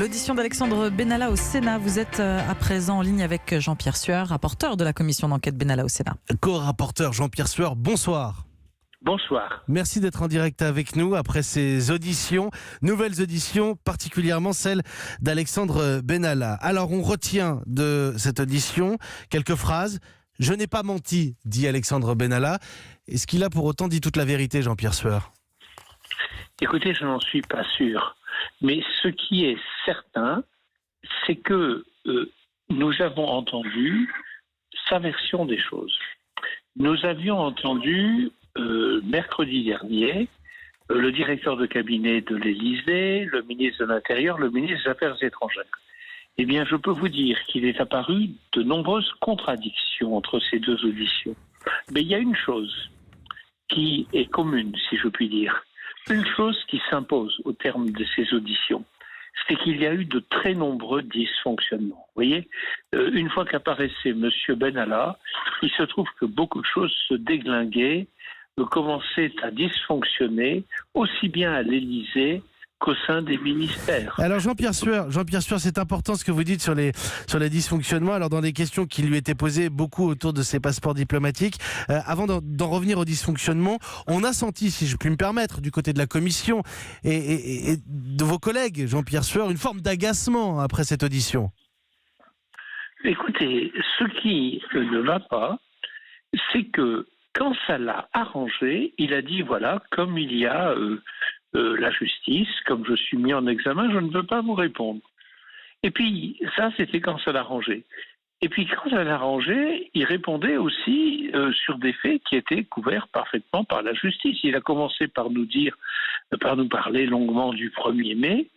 L'audition d'Alexandre Benalla au Sénat. Vous êtes à présent en ligne avec Jean-Pierre Sueur, rapporteur de la commission d'enquête Benalla au Sénat. Co-rapporteur Jean-Pierre Sueur, bonsoir. Bonsoir. Merci d'être en direct avec nous après ces auditions, nouvelles auditions, particulièrement celle d'Alexandre Benalla. Alors on retient de cette audition quelques phrases. « Je n'ai pas menti », dit Alexandre Benalla. Est-ce qu'il a pour autant dit toute la vérité, Jean-Pierre Sueur ? Écoutez, je n'en suis pas sûr. Mais ce qui est certain, c'est que nous avons entendu sa version des choses. Nous avions entendu mercredi dernier le directeur de cabinet de l'Élysée, le ministre de l'Intérieur, le ministre des Affaires étrangères. Eh bien, je peux vous dire qu'il est apparu de nombreuses contradictions entre ces deux auditions. Mais il y a une chose qui est commune, si je puis dire. Une chose qui s'impose au terme de ces auditions, c'est qu'il y a eu de très nombreux dysfonctionnements. Vous voyez, une fois qu'apparaissait M. Benalla, il se trouve que beaucoup de choses se déglinguaient, commençaient à dysfonctionner, aussi bien à l'Élysée qu'au sein des ministères. Alors Jean-Pierre Sueur, c'est important ce que vous dites sur les dysfonctionnements. Alors dans les questions qui lui étaient posées beaucoup autour de ces passeports diplomatiques, avant d'en revenir aux dysfonctionnements, on a senti, si je puis me permettre, du côté de la commission et de vos collègues, Jean-Pierre Sueur, une forme d'agacement après cette audition. Écoutez, ce qui ne va pas, c'est que quand ça l'a arrangé, il a dit voilà, comme il y a la justice, comme je suis mis en examen, je ne veux pas vous répondre. Et puis, ça, c'était quand ça l'a arrangé. Et puis, quand ça l'a arrangé, il répondait aussi sur des faits qui étaient couverts parfaitement par la justice. Il a commencé par nous parler longuement du 1er mai.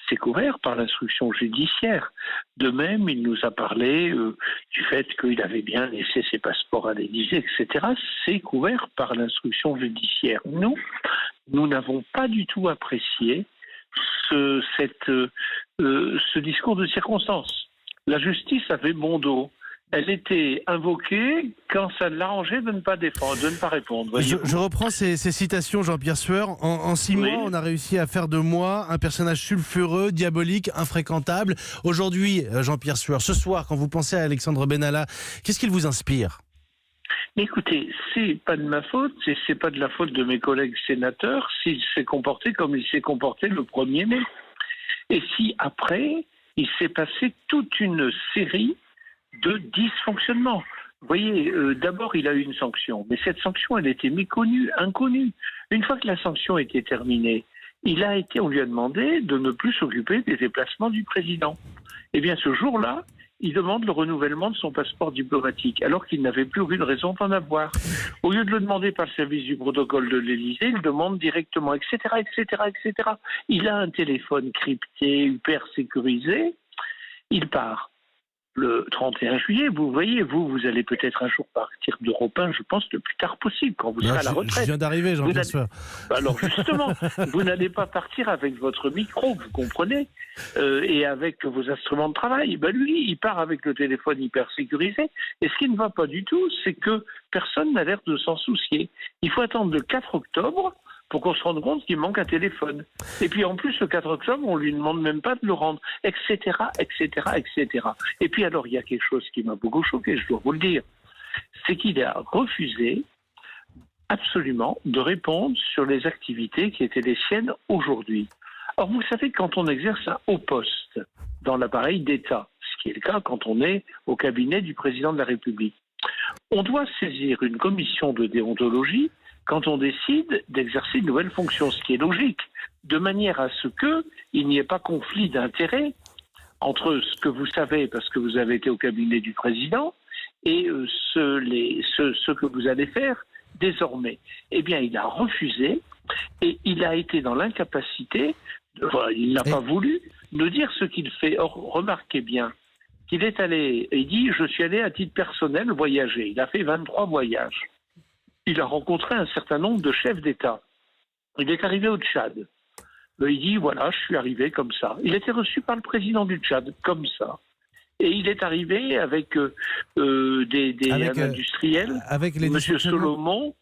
C'est couvert par l'instruction judiciaire. De même, il nous a parlé du fait qu'il avait bien laissé ses passeports à l'Élysée, etc. C'est couvert par l'instruction judiciaire. Nous n'avons pas du tout apprécié ce discours de circonstance. La justice avait bon dos. Elle était invoquée quand ça l'arrangeait de ne pas défendre, de ne pas répondre. Je reprends ces citations, Jean-Pierre Sueur. En 6 mois, on a réussi à faire de moi un personnage sulfureux, diabolique, infréquentable. Aujourd'hui, Jean-Pierre Sueur, ce soir, quand vous pensez à Alexandre Benalla, qu'est-ce qu'il vous inspire ? Écoutez, c'est pas de ma faute, c'est pas de la faute de mes collègues sénateurs s'il s'est comporté comme il s'est comporté le 1er mai. Et si après, il s'est passé toute une série de dysfonctionnements. Vous voyez, d'abord, il a eu une sanction, mais cette sanction, elle était méconnue, inconnue. Une fois que la sanction était terminée, on lui a demandé de ne plus s'occuper des déplacements du président. Eh bien, ce jour-là, il demande le renouvellement de son passeport diplomatique, alors qu'il n'avait plus aucune raison d'en avoir. Au lieu de le demander par le service du protocole de l'Élysée, il demande directement, etc., etc., etc. Il a un téléphone crypté, hyper sécurisé, il part. Le 31 juillet, vous voyez, vous allez peut-être un jour partir d'Europe 1, je pense, le plus tard possible, quand vous serez à la retraite. Je viens d'arriver, Jean-Pierre Sueur. Alors justement, vous n'allez pas partir avec votre micro, vous comprenez, et avec vos instruments de travail. Lui, il part avec le téléphone hyper sécurisé, et ce qui ne va pas du tout, c'est que personne n'a l'air de s'en soucier. Il faut attendre le 4 octobre pour qu'on se rende compte qu'il manque un téléphone. Et puis en plus, le 4 octobre, on ne lui demande même pas de le rendre, etc., etc., etc. Et puis alors, il y a quelque chose qui m'a beaucoup choqué, je dois vous le dire, c'est qu'il a refusé absolument de répondre sur les activités qui étaient les siennes aujourd'hui. Or, vous savez, quand on exerce un haut poste dans l'appareil d'État, ce qui est le cas quand on est au cabinet du président de la République, on doit saisir une commission de déontologie quand on décide d'exercer une nouvelle fonction, ce qui est logique, de manière à ce qu'il n'y ait pas conflit d'intérêts entre ce que vous savez, parce que vous avez été au cabinet du président, et ce que vous allez faire désormais. Eh bien, il a refusé, et il a été dans l'incapacité, il n'a pas voulu nous dire ce qu'il fait. Or, remarquez bien qu'il est allé, il dit, je suis allé à titre personnel voyager. Il a fait 23 voyages. Il a rencontré un certain nombre de chefs d'État. Il est arrivé au Tchad. Il dit, voilà, je suis arrivé comme ça. Il a été reçu par le président du Tchad, comme ça. Et il est arrivé avec des industriels, avec les M. Solomon,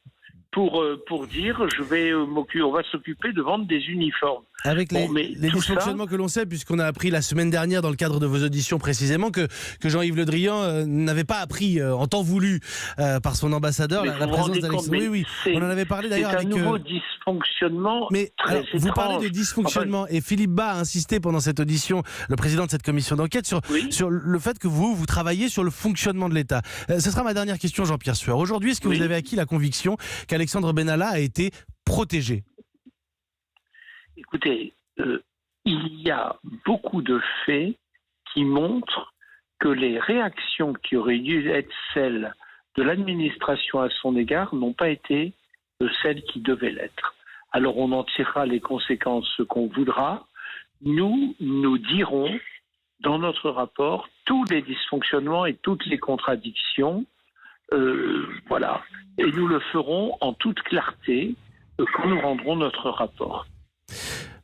pour dire on va s'occuper de vendre des uniformes. Avec les tout dysfonctionnements que l'on sait, puisqu'on a appris la semaine dernière dans le cadre de vos auditions précisément que Jean-Yves Le Drian n'avait pas appris en temps voulu par son ambassadeur la présence d'Alexandre. Oui, on en avait parlé d'ailleurs avec... C'est un nouveau dysfonctionnement. Mais très alors, vous parlez de dysfonctionnement et Philippe Bas a insisté pendant cette audition, le président de cette commission d'enquête, sur le fait que vous travaillez sur le fonctionnement de l'État. Ce sera ma dernière question, Jean-Pierre Sueur. Aujourd'hui, est-ce que vous avez acquis la conviction qu'Alexandre Benalla a été protégé ? Écoutez, il y a beaucoup de faits qui montrent que les réactions qui auraient dû être celles de l'administration à son égard n'ont pas été celles qui devaient l'être. Alors on en tirera les conséquences ce qu'on voudra. Nous dirons dans notre rapport tous les dysfonctionnements et toutes les contradictions. Voilà. Et nous le ferons en toute clarté quand nous rendrons notre rapport.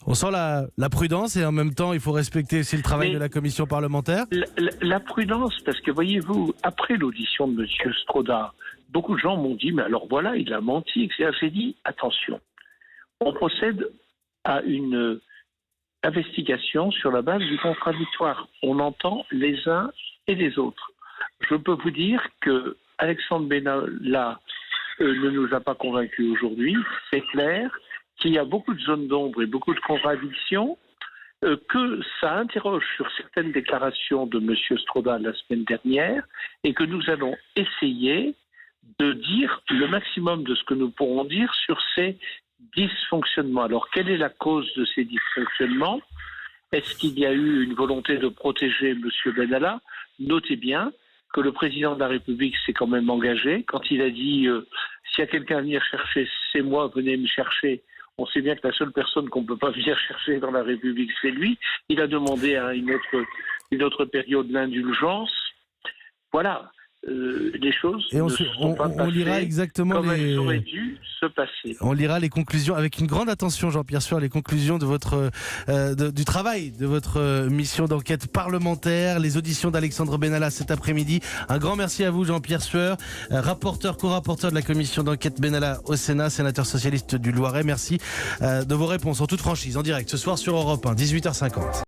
On sent la prudence et en même temps, il faut respecter aussi le travail de la commission parlementaire. La prudence, parce que voyez-vous, après l'audition de M. Stroda, beaucoup de gens m'ont dit, mais alors voilà, il a menti, etc. J'ai dit, attention, on procède à une investigation sur la base du contradictoire. On entend les uns et les autres. Je peux vous dire que Alexandre Benalla ne nous a pas convaincus aujourd'hui, c'est clair. Qu'il y a beaucoup de zones d'ombre et beaucoup de contradictions, que ça interroge sur certaines déclarations de M. Stroda la semaine dernière et que nous allons essayer de dire le maximum de ce que nous pourrons dire sur ces dysfonctionnements. Alors, quelle est la cause de ces dysfonctionnements ? Est-ce qu'il y a eu une volonté de protéger M. Benalla ? Notez bien que le président de la République s'est quand même engagé quand il a dit s'il y a quelqu'un à venir chercher, c'est moi, venez me chercher. On sait bien que la seule personne qu'on ne peut pas venir chercher dans la République, c'est lui. Il a demandé à une autre période l'indulgence. Voilà, les choses et on lira exactement comme elles auraient dû se passer. On lira les conclusions avec une grande attention, Jean-Pierre Sueur, les conclusions de votre du travail de votre mission d'enquête parlementaire, les auditions d'Alexandre Benalla cet après-midi. Un grand merci à vous, Jean-Pierre Sueur, co-rapporteur de la commission d'enquête Benalla au Sénat, sénateur socialiste du Loiret. Merci de vos réponses en toute franchise, en direct ce soir sur Europe 1, 18h50.